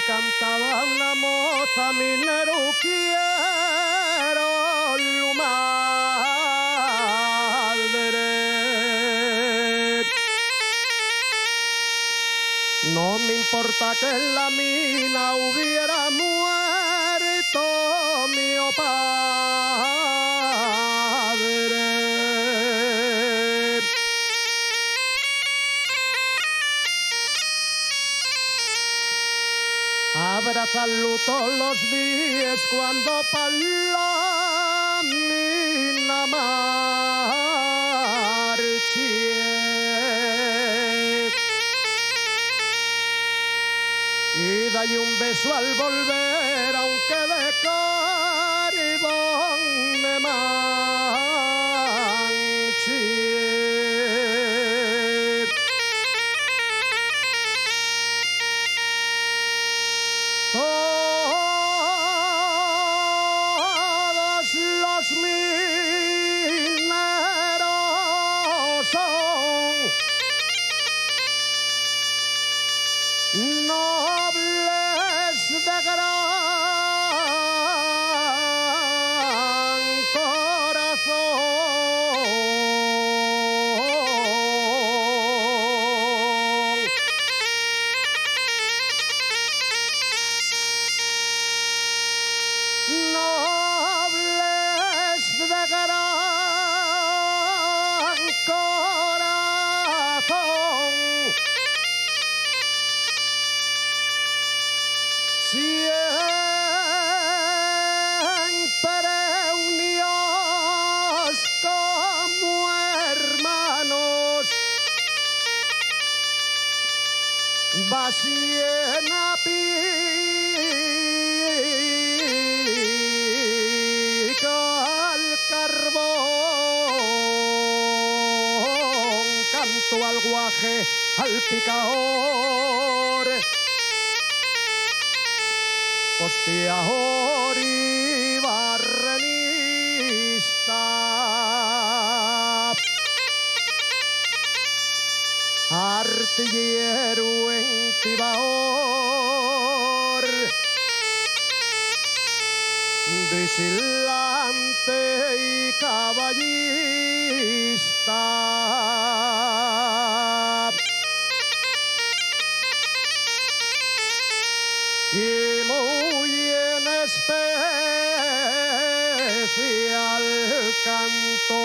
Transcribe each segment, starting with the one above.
cantaba una moza minero, quiero lu madre. No me importa que en la mina hubiera muerto mi padre. Abrazarlo todos los días cuando para la mina marché. Y dale un beso al volver, aunque de cordón me manche. Todos los mineros son nobles de gran corazón. Nobles de gran corazón, siempre unidos como hermanos, vacíen a al carbón, canto al guaje, al picador, posteador y barrenista, artillero entibador, vigilante y caballista, y muy en especial canto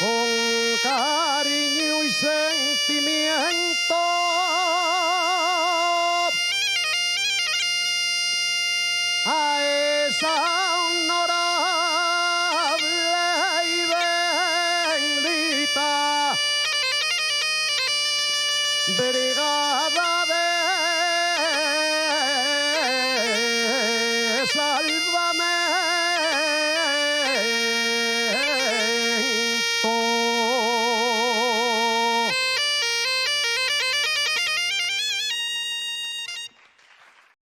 con cariño y sentimiento